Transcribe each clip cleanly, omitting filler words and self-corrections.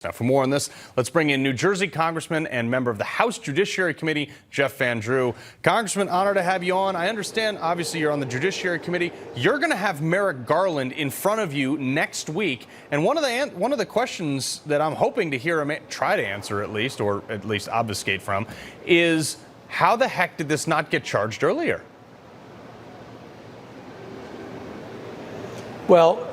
Now, for more on this, let's bring in New Jersey Congressman and member of the House Judiciary Committee, Jeff Van Drew. Congressman, honor to have you on. I understand, obviously, you're on the Judiciary Committee. You're going to have Merrick Garland in front of you next week. And one of the questions that I'm hoping to hear him try to answer, at least, or at least obfuscate from, is how the heck did this not get charged earlier? Well,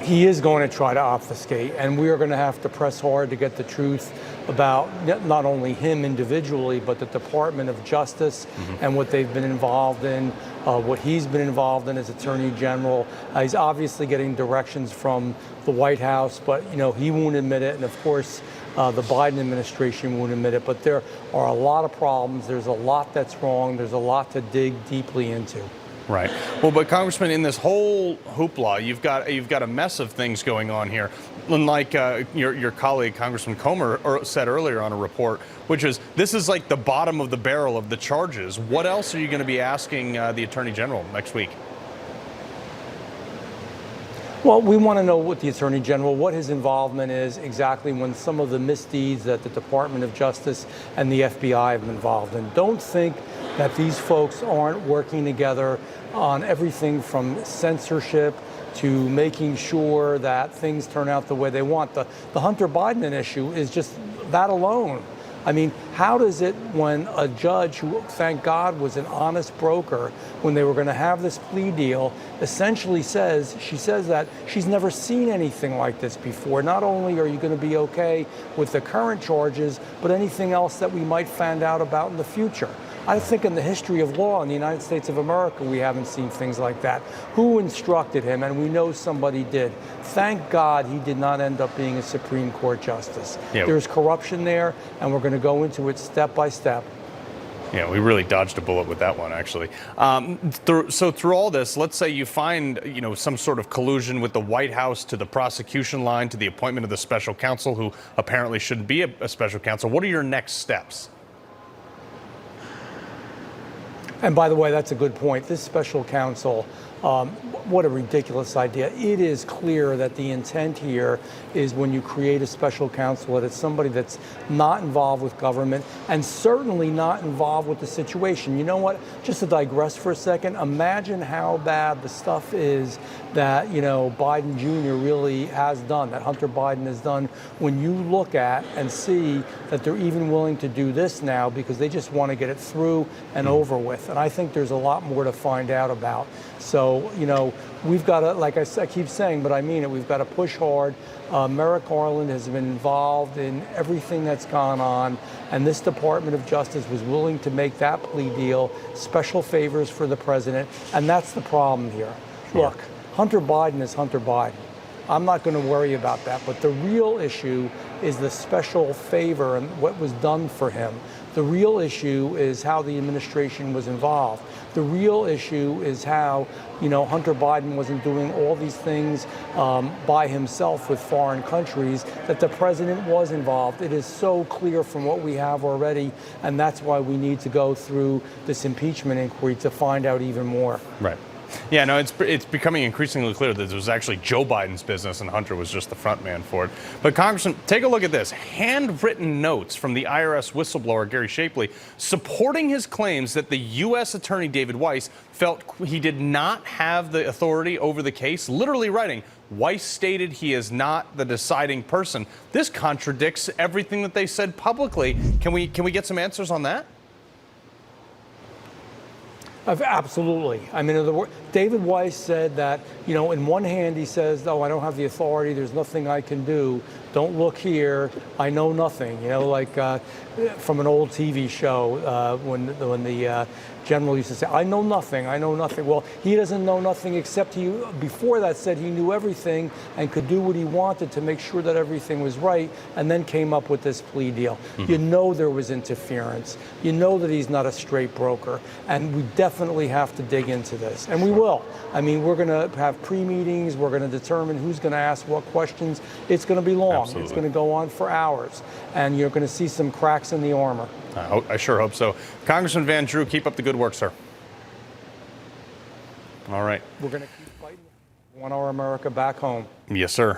he is going to try to obfuscate, and we are going to have to press hard to get the truth about not only him individually, but the Department of Justice and what they've been involved in, what he's been involved in as Attorney General. He's obviously getting directions from the White House, but he won't admit it, and of course the Biden administration won't admit it. But there are a lot of problems. There's a lot that's wrong. There's a lot to dig deeply into. Right. Well, but Congressman, in this whole hoopla, you've got a mess of things going on here. Like your colleague Congressman Comer said earlier on a report, which is this is like the bottom of the barrel of the charges. What else are you going to be asking the Attorney General next week? Well, we want to know what the Attorney General, what his involvement is exactly when some of the misdeeds that the Department of Justice and the FBI have been involved in. Don't think that these folks aren't working together on everything from censorship to making sure that things turn out the way they want. The Hunter Biden issue is just that alone. I mean, how does it when a judge who, thank God, was an honest broker, when they were going to have this plea deal, essentially she says that she's never seen anything like this before. Not only are you going to be okay with the current charges, but anything else that we might find out about in the future. I think in the history of law in the United States of America, we haven't seen things like that. Who instructed him? And we know somebody did. Thank God he did not end up being a Supreme Court justice. Yeah. There's corruption there, and we're going to go into it step by step. Yeah, we really dodged a bullet with that one, actually. So through all this, let's say you find, some sort of collusion with the White House to the prosecution line, to the appointment of the special counsel, who apparently shouldn't be a special counsel. What are your next steps? And by the way, that's a good point. This special counsel, what a ridiculous idea. It is clear that the intent here is when you create a special counsel that it's somebody that's not involved with government and certainly not involved with the situation. You know what? Just to digress for a second, imagine how bad the stuff is that, Biden Jr. really has done, that Hunter Biden has done, when you look at and see that they're even willing to do this now because they just want to get it through and over with. And I think there's a lot more to find out about. So, we've got to, like I keep saying, but I mean it, we've got to push hard. Merrick Garland has been involved in everything that's gone on, and this Department of Justice was willing to make that plea deal, special favors for the president, and that's the problem here. Sure. Look, Hunter Biden is Hunter Biden. I'm not going to worry about that, but the real issue is the special favor and what was done for him. The real issue is how the administration was involved. The real issue is how, Hunter Biden wasn't doing all these things by himself with foreign countries, that the president was involved. It is so clear from what we have already, and that's why we need to go through this impeachment inquiry to find out even more. Right. Yeah, no, it's becoming increasingly clear that it was actually Joe Biden's business and Hunter was just the front man for it. But Congressman, take a look at this. Handwritten notes from the IRS whistleblower, Gary Shapley, supporting his claims that the U.S. Attorney David Weiss felt he did not have the authority over the case. Literally writing, Weiss stated he is not the deciding person. This contradicts everything that they said publicly. Can we get some answers on that? Absolutely. I mean, David Weiss said that, in one hand he says, oh, I don't have the authority, there's nothing I can do, don't look here, I know nothing, like from an old TV show when the general used to say, I know nothing, I know nothing. Well, he doesn't know nothing except he, before that, said he knew everything and could do what he wanted to make sure that everything was right, and then came up with this plea deal. There was interference. That he's not a straight broker, and we definitely have to dig into this, and we will. I mean, we're going to have pre-meetings, we're going to determine who's going to ask what questions. It's going to be long. Absolutely. It's going to go on for hours, and you're going to see some cracks in the armor. I sure hope so. Congressman Van Drew, keep up the good work, sir. All right. We're going to keep fighting. We want our America back home. Yes, sir.